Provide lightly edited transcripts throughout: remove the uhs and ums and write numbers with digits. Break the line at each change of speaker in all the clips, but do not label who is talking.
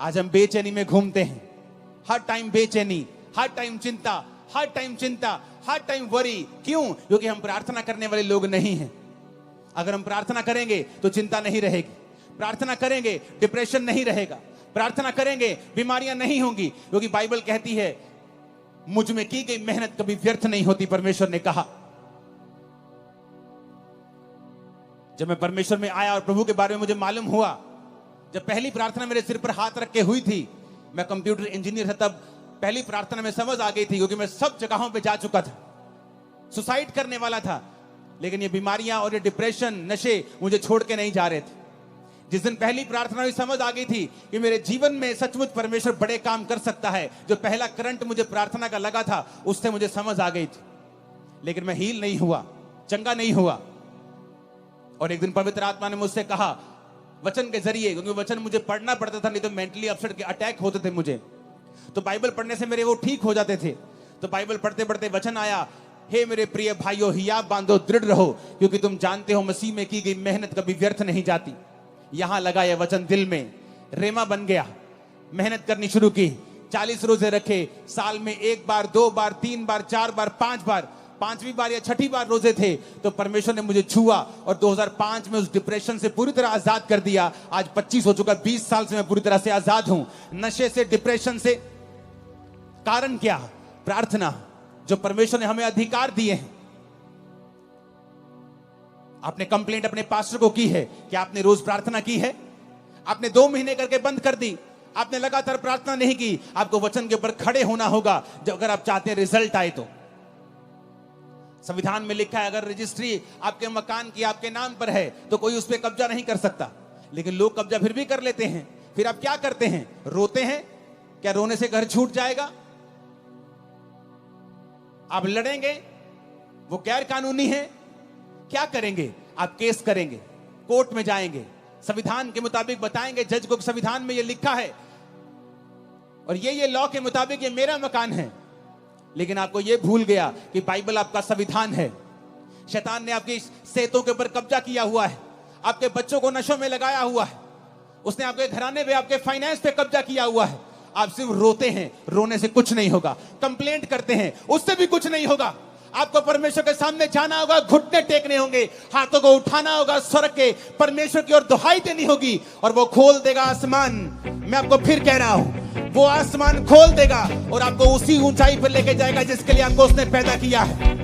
आज हम बेचैनी में घूमते हैं, हर टाइम बेचैनी, हर टाइम चिंता, हर टाइम चिंता, हर टाइम वरी। क्यों? क्योंकि हम प्रार्थना करने वाले लोग नहीं हैं। अगर हम प्रार्थना करेंगे तो चिंता नहीं रहेगी, प्रार्थना करेंगे डिप्रेशन नहीं रहेगा, प्रार्थना करेंगे बीमारियां नहीं होंगी, क्योंकि बाइबल कहती है मुझ में की गई मेहनत कभी व्यर्थ नहीं होती, परमेश्वर ने कहा। जब मैं परमेश्वर में आया और प्रभु के बारे में मुझे मालूम हुआ, जब पहली प्रार्थना मेरे सिर पर हाथ रख के हुई थी, मैं कंप्यूटर इंजीनियर था, तब पहली प्रार्थना में समझ आ गई थी, क्योंकि मैं सब जगहों पे जा चुका था, सुसाइड करने वाला था, लेकिन ये बीमारियां और ये डिप्रेशन, नशे मुझे छोड़ के नहीं जा रहे थे। जिस दिन पहली प्रार्थना हुई, समझ आ गई थी कि मेरे जीवन में सचमुच परमेश्वर बड़े काम कर सकता है। जो पहला करंट मुझे प्रार्थना का लगा था, उससे मुझे समझ आ गई थी, लेकिन मैं हील नहीं हुआ, चंगा नहीं हुआ। और एक दिन पवित्र आत्मा ने मुझसे कहा वचन के जरिए, क्योंकि वचन मुझे पढ़ना पड़ता था, नहीं तो मेंटली अपसेट के अटैक होते थे मुझे, तो बाइबल पढ़ने से मेरे वो ठीक हो जाते थे। तो बाइबल पढ़ते पढ़ते वचन आया, हे मेरे प्रिय भाइयों, हियाव बांधो, दृढ़ रहो, क्योंकि तुम जानते हो मसीह में की गई मेहनत कभी व्यर्थ नहीं जाती। यहां लगा यह वचन दिल में, रेमा बन गया, मेहनत करनी शुरू की, 40 रोजे रखे, साल में 1 बार, 2 बार, 3 बार, 4 बार, 5 बार, 5वीं बार या 6ठी बार रोजे थे तो परमेश्वर ने मुझे छुआ और 2005 में उस डिप्रेशन से पूरी तरह आजाद कर दिया। आज 25 हो चुका, 20 साल से मैं पूरी तरह से आजाद हूं, नशे से, डिप्रेशन से। कारण क्या? प्रार्थना, जो परमेश्वर ने हमें अधिकार दिए हैं। आपने कंप्लेंट अपने पास्टर को की है? क्या आपने रोज प्रार्थना की है? आपने 2 महीने करके बंद कर दी, आपने लगातार प्रार्थना नहीं की। आपको वचन के ऊपर खड़े होना होगा जब अगर आप चाहते हैं रिजल्ट आए तो। संविधान में लिखा है अगर रजिस्ट्री आपके मकान की आपके नाम पर है तो कोई उस पर कब्जा नहीं कर सकता, लेकिन लोग कब्जा फिर भी कर लेते हैं। फिर आप क्या करते हैं? रोते हैं। क्या रोने से घर छूट जाएगा? आप लड़ेंगे, वो गैर कानूनी है। क्या करेंगे? आप केस करेंगे, कोर्ट में जाएंगे, संविधान के मुताबिक बताएंगे जज को संविधान में ये लिखा है और ये लॉ के मुताबिक ये मेरा मकान है। लेकिन आपको ये भूल गया कि बाइबल आपका संविधान है। शैतान ने आपकी सेहतों के ऊपर कब्जा किया हुआ है, आपके बच्चों को नशों में लगाया हुआ है, उसने आपके घराने पे, आपके फाइनेंस पे कब्जा किया हुआ है। आप सिर्फ रोते हैं, रोने से कुछ नहीं होगा। कंप्लेंट करते हैं, उससे भी कुछ नहीं होगा। आपको परमेश्वर के सामने जाना होगा, घुटने टेकने होंगे, हाथों को उठाना होगा, स्वर के परमेश्वर की ओर दुहाई देनी होगी और वो खोल देगा आसमान। मैं आपको फिर कह रहा हूं, वो आसमान खोल देगा और आपको उसी ऊंचाई पर लेके जाएगा जिसके लिए आपको उसने पैदा किया है।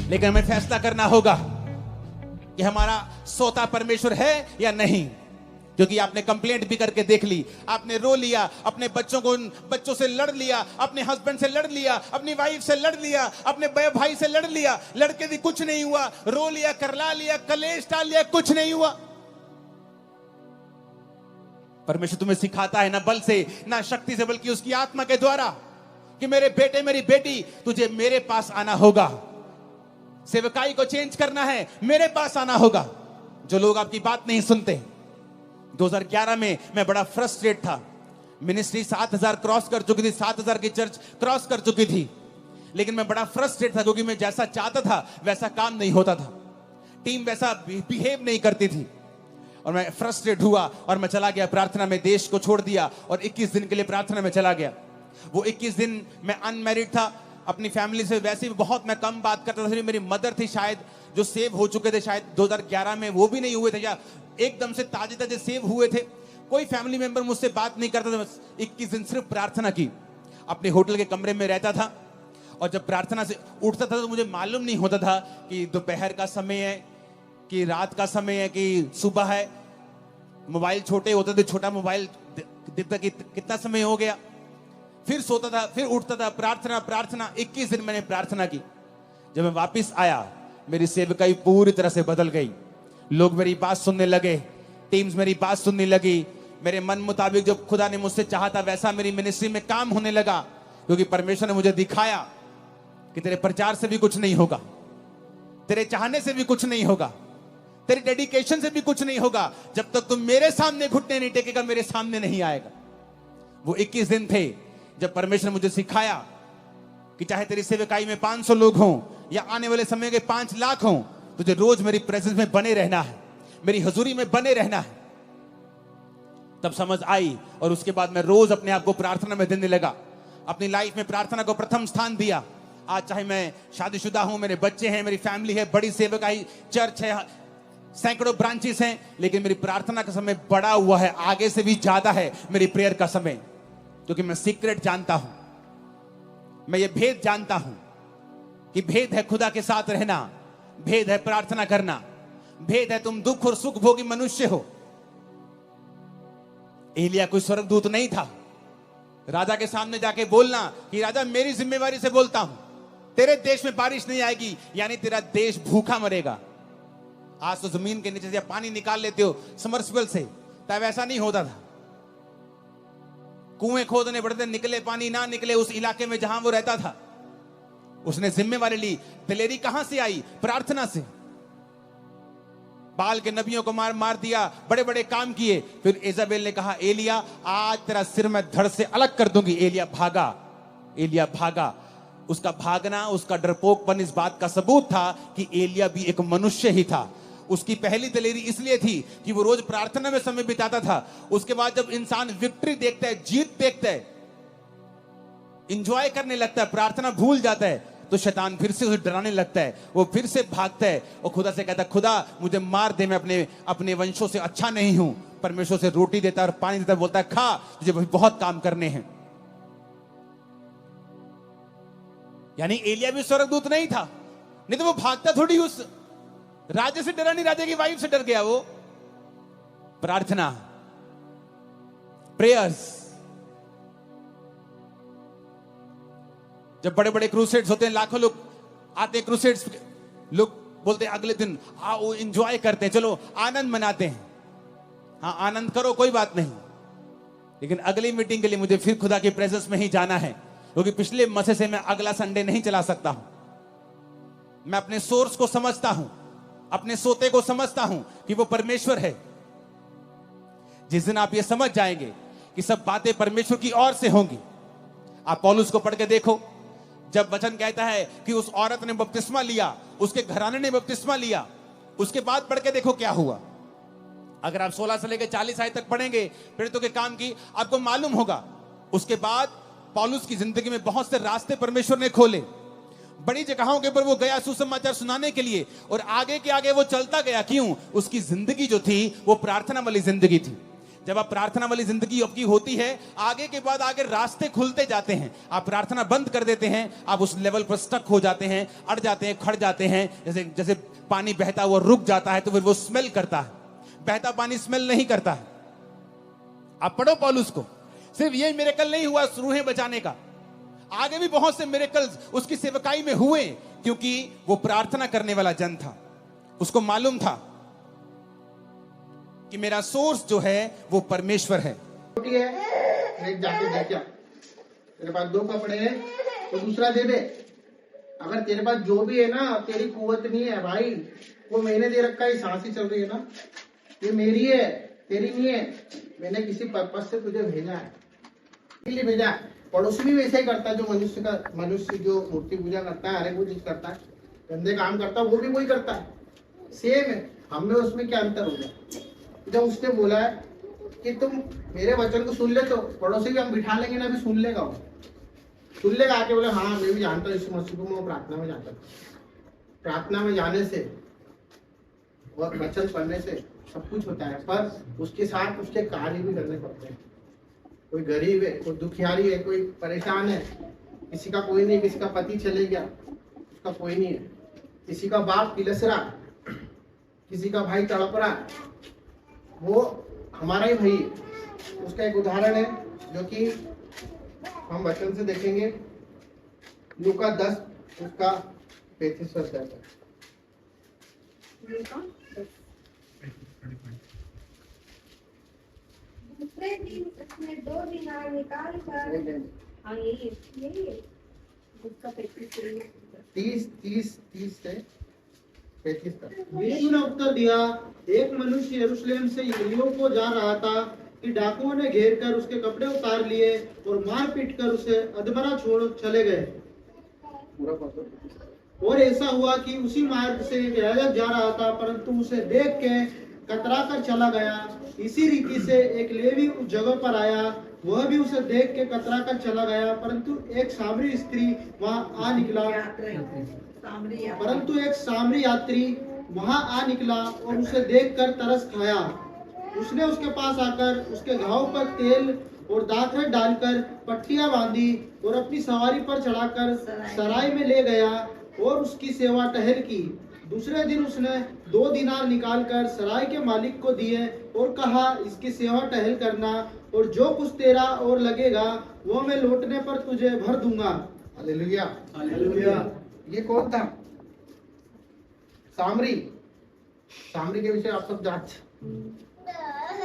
लेकिन हमें फैसला करना होगा कि हमारा सोता परमेश्वर है या नहीं। क्योंकि आपने कंप्लेंट भी करके देख ली, आपने रो लिया, अपने बच्चों से लड़ लिया, अपने हस्बैंड से लड़ लिया, अपनी वाइफ से लड़ लिया, अपने भाई से लड़ लिया, लड़के भी कुछ नहीं हुआ, रो लिया, करला लिया, कलेश डाल लिया, कुछ नहीं हुआ। परमेश्वर तुम्हें सिखाता है ना बल से ना शक्ति से, बल्कि उसकी आत्मा के द्वारा कि मेरे बेटे, मेरी बेटी, तुझे मेरे पास आना होगा। सेवकाई को चेंज करना है, मेरे पास आना होगा। जो लोग आपकी बात नहीं सुनते। 2011 में मैं बड़ा फ्रस्ट्रेट था। मिनिस्ट्री 7000 क्रॉस कर चुकी थी, 7000 की चर्च क्रॉस कर चुकी थी, लेकिन मैं बड़ा फ्रस्ट्रेट था क्योंकि मैं जैसा चाहता था वैसा काम नहीं होता था, टीम वैसा बिहेव नहीं करती थी। और मैं फ्रस्ट्रेट हुआ और मैं चला गया प्रार्थना में, देश को छोड़ दिया और 21 दिन के लिए प्रार्थना में चला गया। वो 21 दिन मैं अनमैरिड था, अपनी फैमिली से वैसे भी बहुत मैं कम बात करता था। मेरी मदर थी शायद, जो सेव हो चुके थे शायद 2011 में, वो भी नहीं हुए थे या एकदम से ताजे ताजे सेव हुए थे। कोई फैमिली मेंबर मुझसे बात नहीं करता था। 21 दिन सिर्फ प्रार्थना की। अपने होटल के कमरे में रहता था और जब प्रार्थना से उठता था तो मुझे मालूम नहीं होता था कि दोपहर का समय है कि रात का समय है कि सुबह है। मोबाइल छोटे होते थे, छोटा मोबाइल दिखता कि कितना समय हो गया। फिर सोता था, फिर उठता था, प्रार्थना प्रार्थना। 21 दिन मैंने प्रार्थना की। जब मैं वापस आया, मेरी सेवकाई पूरी तरह से बदल गई। लोग मेरी बात सुनने लगे, टीम्स मेरी बात सुनने लगी। मेरे मन मुताबिक जो खुदा ने मुझसे चाहा था वैसा मेरी मिनिस्ट्री में काम होने लगा, क्योंकि परमेश्वर ने मुझे दिखाया कि तेरे प्रचार से भी कुछ नहीं होगा, तेरे चाहने से भी कुछ नहीं होगा, तेरी डेडिकेशन से भी कुछ नहीं होगा। जब तक तुम मेरे सामने घुटने नहीं टेकेगा, मेरे सामने नहीं आएगा। वो 21 दिन थे जब परमेश्वर ने मुझे सिखाया कि चाहे तेरी सेवकाई में 500 लोग हों या आने वाले समय के 5 लाख हों, तुझे रोज मेरी प्रेजेंस में बने रहना है, मेरी हजूरी में बने रहना है। तब समझ आई और उसके बाद मैं रोज अपने आप को प्रार्थना में देने लगा। अपनी लाइफ में प्रार्थना को प्रथम स्थान दिया। आज चाहे मैं शादीशुदा हूं, मेरे बच्चे हैं, मेरी फैमिली है, बड़ी सेवकाई चर्च है, सैकड़ों ब्रांचेस हैं, लेकिन मेरी प्रार्थना का समय बढ़ा हुआ है, आगे से भी ज्यादा है मेरी प्रेयर का समय। क्योंकि मैं सीक्रेट जानता हूं, मैं ये भेद जानता हूं कि भेद है खुदा के साथ रहना, भेद है प्रार्थना करना, भेद है तुम दुख और सुख भोगी मनुष्य हो। एलिया कोई स्वर्गदूत नहीं था। राजा के सामने जाके बोलना कि राजा मेरी जिम्मेवारी से बोलता हूं, तेरे देश में बारिश नहीं आएगी, यानी तेरा देश भूखा मरेगा। आज तो जमीन के नीचे से पानी निकाल लेते हो समर्सिबल से, तब ऐसा नहीं होता था। कुएं खोदने पड़ते, निकले पानी ना निकले उस इलाके में जहां वो रहता था। उसने जिम्मेवारी ली। दिलेरी कहां से आई? प्रार्थना से। बाल के नबियों को मार दिया, बड़े बड़े काम किए। फिर इजाबेल ने कहा एलिया आज तेरा सिर मैं धड़ से अलग कर दूंगी। एलिया भागा, एलिया भागा। उसका भागना, उसका डरपोकपन इस बात का सबूत था कि एलिया भी एक मनुष्य ही था। उसकी पहली दलेरी इसलिए थी कि वो रोज प्रार्थना में समय बिताता था। उसके बाद जब इंसान विक्ट्री देखता है, जीत देखता है, इंजॉय करने लगता है, प्रार्थना भूल जाता है, तो शैतान फिर से उसे डराने लगता है। वो फिर से भागता है और खुदा से कहता है खुदा मुझे मार दे, मैं अपने वंशों से अच्छा नहीं हूं। परमेश्वर से रोटी देता है और पानी देता है, बोलता है खा, तुझे बहुत काम करने हैं। यानी एलिया भी स्वर्गदूत नहीं था, नहीं तो वो भागता थोड़ी। उस राजा से डरा नहीं, राजा की वाइफ से डर गया वो। प्रार्थना, प्रेयर्स। जब बड़े बड़े क्रूसेड्स होते हैं, लाखों लोग आते हैं क्रूसेड्स, लोग बोलते हैं अगले दिन आओ एंजॉय करते हैं, चलो आनंद मनाते हैं। हाँ आनंद करो, कोई बात नहीं, लेकिन अगली मीटिंग के लिए मुझे फिर खुदा की प्रेजेंस में ही जाना है, क्योंकि पिछले मसे से मैं अगला संडे नहीं चला सकता हूं। मैं अपने सोर्स को समझता हूं, अपने सोते को समझता हूं कि वो परमेश्वर है। जिस दिन आप ये समझ जाएंगे कि सब बातें परमेश्वर की ओर से होंगी। आप पौलुस को पढ़ के देखो, जब वचन कहता है कि उस औरत ने बपतिस्मा लिया, उसके घराने ने बपतिस्मा लिया, उसके बाद पढ़ के देखो क्या हुआ। अगर आप 16 से लेकर 40 आयत तक पढ़ेंगे प्रेरितों के काम की, आपको मालूम होगा उसके बाद पौलुस की जिंदगी में बहुत से रास्ते परमेश्वर ने खोले। बड़ी जगहों के ऊपर वो गया सुसमाचार सुनाने के लिए, और आगे के आगे वो चलता गया। क्यों? उसकी जिंदगी जो थी वो प्रार्थना वाली जिंदगी थी। जब आप प्रार्थना वाली जिंदगी आपकी होती है, आगे के बाद आगे रास्ते खुलते जाते हैं। आप प्रार्थना बंद कर देते हैं, आप उस लेवल पर स्टक हो जाते हैं, अड़ जाते हैं, खड़ जाते हैं। जैसे पानी बहता हुआ रुक जाता है तो फिर वो स्मेल करता है, बहता पानी स्मेल नहीं करता है। आप पढ़ो पौलुस को, सिर्फ ये मिरेकल नहीं हुआ रूहें बचाने का, आगे भी बहुत से मिरेकल्स उसकी सेवकाई में हुए, क्योंकि वो प्रार्थना करने वाला जन था। उसको मालूम था कि मेरा सोर्स जो है वो परमेश्वर है।
एक जाके दे क्या, तेरे पास 2 कपड़े हैं तो दूसरा दे दे। अगर तेरे पास जो भी है ना, तेरी कुवत नहीं है भाई, वो मैंने दे रखा है, सांस ही चल रही है ना, ये मेरी है, तेरी नहीं है। मैंने किसी पर्पज से तुझे भेजा है, इसलिए भेजा है। पड़ोसी भी वैसे ही करता है, जो मनुष्य जो मूर्ति पूजा करता है, हर एक वो चीज करता है, गंदे काम करता है, वो भी वही करता है, सेम है। हमें उसमें क्या अंतर होगा? जब उसने बोला है कि तुम मेरे वचन को सुन ले, तो पड़ोसी भी हम बिठा लेंगे ना, भी सुन लेगा, वो सुन लेगा, आके बोले हाँ मैं भी जानता हूँ यीशु मसीह को, मैं प्रार्थना में जाता हूँ। प्रार्थना में जाने से और वचन पढ़ने से सब कुछ होता है, पर उसके साथ उसके कार्य भी करने पड़ते हैं। कोई गरीब है, कोई दुखियारी है, कोई परेशान है, किसी का कोई नहीं, किसी का पति चले गया, उसका कोई नहीं है, किसी का बाप पिलस रहा, किसी का भाई तड़प रहा, वो हमारा ही भाई है। उसका एक उदाहरण है जो कि हम वचन से देखेंगे, लूका 10 उसका 35 तक।
दूसरे दिन उसने 2 दिनार निकाल कर, हाँ यही है उसका
30 से 35 तक।
यीशु ने उत्तर दिया, एक मनुष्य यरूशलेम से यरीहो को जा रहा था कि डाकुओं ने घेर कर उसके कपड़े उतार लिए और मार पीट कर उसे अधमरा छोड़ चले गए। और ऐसा हुआ कि उसी मार्ग से एक याजक जा रहा था, परंतु उसे देख के कतरा कर चला गया। इसी रीति से एक लेवी उस जगह पर आया, वह भी उसे देख के कतरा कर चला गया, परंतु एक सामरी स्त्री वहां आ निकला वहां आ निकला और उसे देखकर तरस खाया। उसने उसके पास आकर उसके घाव पर तेल और दाखरस डालकर पट्टियां बांधी और अपनी सवारी पर चढ़ाकर सराय में ले गया और उसकी सेवा टहल की। दूसरे दिन उसने 2 दीनार निकालकर सराय के मालिक को दिए और कहा, इसकी सेवा टहल करना और जो कुछ तेरा और लगेगा वो मैं लौटने पर तुझे भर दूंगा।
हालेलुया।
हालेलुया।
ये कौन था? सामरी। सामरी के विषय आप सब जानते,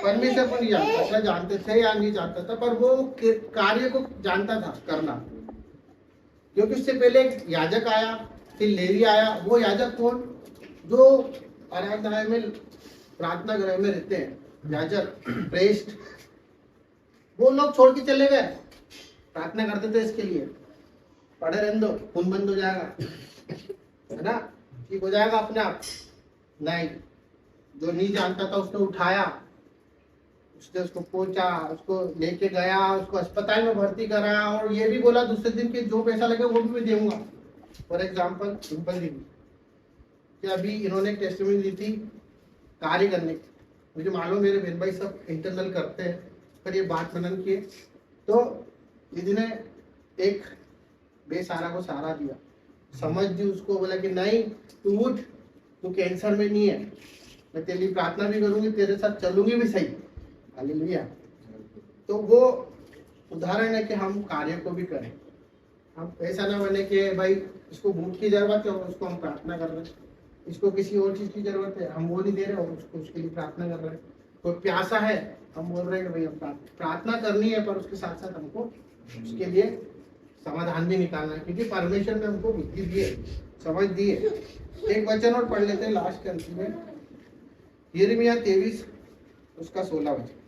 परमेश्वर को नहीं जानता था, जानते थे या नहीं जानता था, पर वो कार्य को जानता था करना, क्योंकि उससे पहले एक याजक आया, फिर लेवी आया। वो याजक कौन? जो आराधनालय में प्रार्थना गृह में रहते हैं, याजक, प्रेस्ट, वो लोग छोड़ के चले गए। प्रार्थना करते थे इसके लिए, पढ़े रहने दो, खून बंद हो जाएगा, है ना, ठीक हो जाएगा अपने आप। नहीं, जो नहीं जानता था उसने उठाया, उसने उसको पहुंचा, उसको लेके गया, उसको अस्पताल में भर्ती कराया और ये भी बोला दूसरे दिन कि जो पैसा लगे वो भी मैं दूंगा। फॉर एग्जाम्पल सिंपल दी कि अभी इन्होंने टेस्टिमनी दी थी कार्य करने की, मुझे मालूम मेरे बहन भाई सब इंटरनल करते हैं, पर ये बात मनन किए तो दीदी ने एक बेसहारा को सहारा दिया, समझ दी उसको, बोला कि नहीं तू उठ, तू कैंसर में नहीं है, मैं तेरे लिए प्रार्थना भी करूंगी, तेरे साथ चलूंगी भी सही। हालेलुया। तो वो उदाहरण है कि हम कार्य को भी करें। हम ऐसा ना बने कि भाई इसको भूख की जरूरत है और उसको हम प्रार्थना कर रहे हैं, इसको किसी और चीज की जरूरत है हम वो नहीं दे रहे और उसको उसके लिए प्रार्थना कर रहे हैं। कोई प्यासा है, हम बोल रहे हैं कि भाई हम प्रार्थना करनी है, पर उसके साथ साथ हमको उसके लिए समाधान भी निकालना है, क्योंकि परमेश्वर ने हमको बुद्धि दी है, समझ दी है। एक वचन और पढ़ लेते हैं लास्ट के अंत में, यिर्मयाह 23 उसका 16 वचन।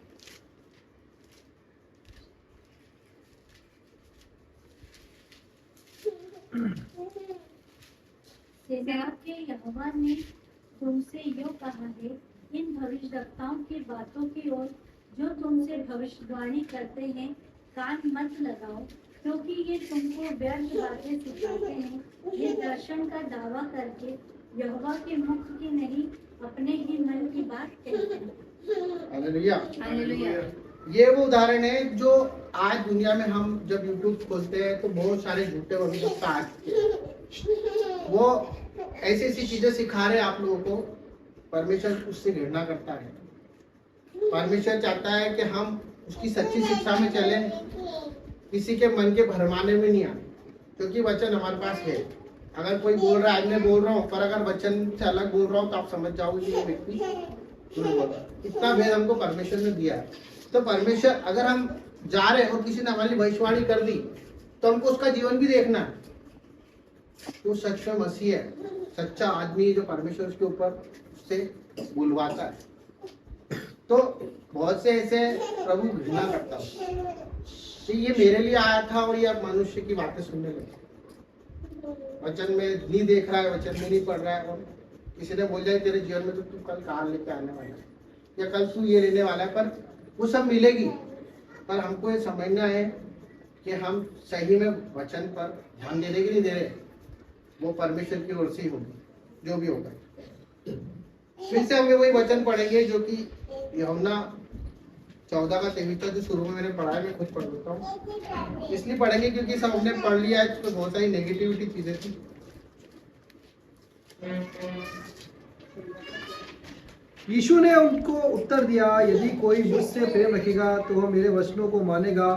सेनाओं के यहोवा ने तुमसे यो कहा है, इन भविष्यद्वक्ताओं की बातों की ओर जो तुमसे भविष्यवाणी करते हैं कान मत लगाओ, क्योंकि ये तुमको व्यर्थ बातें सिखाते हैं। ये दर्शन का दावा करके यहोवा के मुख की नहीं अपने ही मन की बात कहते हैं।
हालेलुया।
हालेलुया।
ये वो उदाहरण है जो आज दुनिया में हम जब YouTube खोलते हैं तो बहुत सारे झूठे भविष्यवक्ता आते हैं, वो ऐसी ऐसी चीजें सिखा रहे हैं आप लोगों को। परमेश्वर उससे घृणा करता है। परमेश्वर चाहता है कि हम उसकी सच्ची शिक्षा में चलें, किसी के मन के भरमाने में नहीं आए, क्योंकि वचन हमारे पास है। अगर कोई बोल रहा है, आज मैं बोल रहा हूँ, पर अगर वचन से अलग बोल रहा हूँ तो आप समझ जाओगे कि ये व्यक्ति झूठ बोल रहा है। इतना भेद हमको परमेश्वर ने दिया है। तो परमेश्वर, अगर हम जा रहे और किसी ने हमारी भविष्यवाणी कर दी तो हमको उसका जीवन भी देखना है। तो सच में मसीह है, सच्चा आदमी जो परमेश्वर के ऊपर उससे बुलवाता है। तो बहुत से ऐसे प्रभु घृणा करता है कि ये मेरे लिए आया था और ये अब मनुष्य की बातें सुनने लगे, वचन में नहीं देख रहा है, वचन में नहीं पढ़ रहा है, और किसी ने बोल जाए तेरे जीवन में तो तू कल कार लेके आने वाला है या कल तू ये लेने वाला है, पर वो सब मिलेगी। पर हमको ये समझना है कि हम सही में वचन पर ध्यान दे रहे कि नहीं दे रहे, वो परमेश्वर की ओर से ही होगी जो भी होगा। फिर से हम वही वचन पढ़ेंगे जो कि यूहन्ना 14 का 23 जो शुरू में मैंने पढ़ा है, मैं खुद पढ़ देता हूँ। इसलिए पढ़ेंगे क्योंकि सब हमने पढ़ लिया है, तो बहुत सारी नेगेटिविटी चीजें थी।
यीशु ने उनको उत्तर दिया, यदि कोई मुझसे प्रेम रखेगा तो वह मेरे वचनों को मानेगा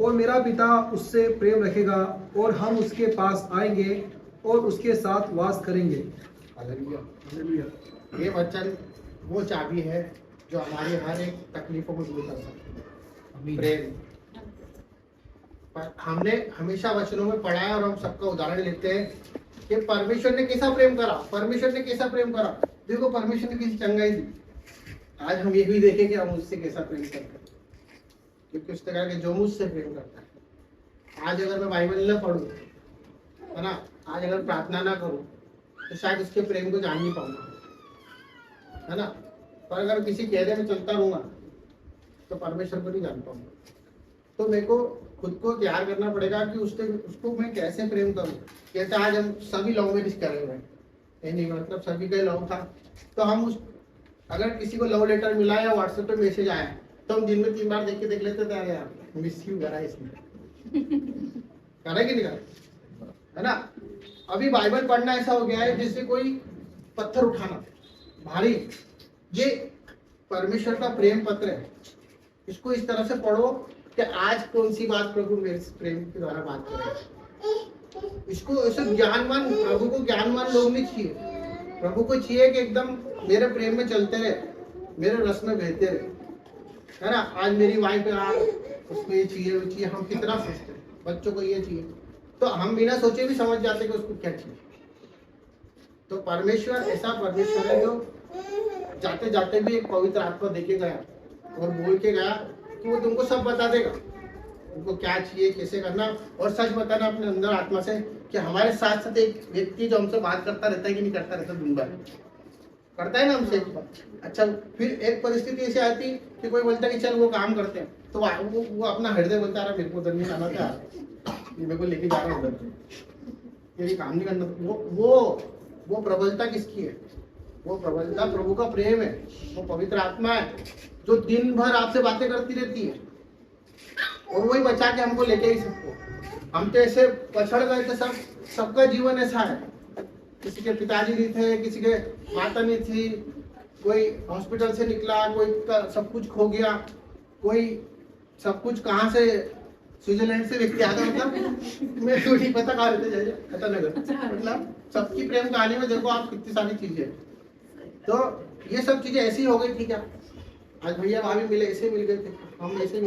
और मेरा पिता उससे प्रेम रखेगा और हम उसके पास आएंगे और उसके साथ वास करेंगे।
हालेलुया। हालेलुया। ये वचन वो चाबी है जो हमारी हर एक तकलीफों को दूर कर सकती है, प्रेम। पर हमने हमेशा वचनों में पढ़ा है और हम सबका उदाहरण लेते हैं कि परमेश्वर ने कैसा प्रेम करा, परमेश्वर ने कैसा प्रेम करा। देखो परमेश्वर ने किसी चंगाई दी, आज हम ये भी देखें कि हम उससे कैसा प्रेम करते हैं, क्योंकि उसने कहा कि जो मुझसे प्रेम करता है। आज अगर मैं बाइबल न पढ़ूं, है ना, आज अगर प्रार्थना ना करूं तो शायद उसके प्रेम को जान नहीं पाऊंगा, है ना। पर अगर किसी कहने में चलता रहूंगा तो परमेश्वर को नहीं जान पाऊंगा। तो मेरे को खुद को तैयार करना पड़ेगा कि उसको मैं कैसे प्रेम करूं। जैसे आज हम सभी लव मैरिज कर रहे हैं, ये नहीं मतलब सभी का लव था, तो हम अगर किसी को लव लेटर मिला या व्हाट्सएप पे मैसेज आया तो हम दिन में 3 बार देख लेते थे, अरे यार मिस यू करा इसने, करा कि नहीं करा, है ना। अभी बाइबल पढ़ना ऐसा हो गया है जैसे कोई पत्थर उठाना भारी। ये परमेश्वर का प्रेम पत्र है, इसको इस तरह से पढ़ो कि आज कौन सी बात प्रभु मेरे प्रेम के द्वारा बात करें। इसको ऐसे ज्ञानवान, प्रभु को ज्ञानवान लोग नहीं चाहिए, प्रभु को चाहिए कि एकदम मेरे प्रेम में चलते रहे, मेरे रस में बहते रहे, है ना। आज मेरी वाइफ यार उसको ये चाहिए वो चाहिए, हम कितना सोचते हैं, बच्चों को ये चाहिए, तो हम बिना सोचे भी समझ जाते कि उसको क्या चाहिए। तो परमेश्वर ऐसा परमेश्वर है जो जाते जाते भी एक पवित्र आत्मा देके गया और बोल के गया कि वो तुमको सब बता देगा, तुमको क्या चाहिए, कैसे करना, और सच बताना अपने अंदर आत्मा से। कि हमारे साथ साथ एक व्यक्ति जो हमसे बात करता रहता है कि नहीं करता रहता, दिन भर करता है ना हमसे। अच्छा, फिर एक परिस्थिति ऐसी आती कि कोई बोलता है कि चल वो काम करते हैं, तो वो अपना हृदय बोलता है मेरे को उधर नहीं जाना था, ये मेरे को लेके जा रहा है उधर, ये काम नहीं करना। वो प्रबलता किसकी है? वो प्रबलता प्रभु का प्रेम है, वो पवित्र आत्मा है जो दिन भर आपसे बातें करती रहती है, और वही बचा के हमको लेके ही सबको। हम तो ऐसे पछड़ गए थे, सबका जीवन ऐसा है, किसी के पिताजी नहीं थे, किसी के माता नहीं थी, कोई हॉस्पिटल से निकला, कोई सब कुछ खो गया, कोई सब कुछ कहाँ से स्विट्जरलैंड से व्यक्ति आता, मतलब मैं तो नहीं पता कहाँ रहते जाइए पता नगर, मतलब सबकी प्रेम कहानी में देखो आप कितनी सारी चीजें। तो ये सब चीजें ऐसी हो गई थी क्या? आज भैया भाभी मिले, ऐसे मिल गए थे, हम ऐसे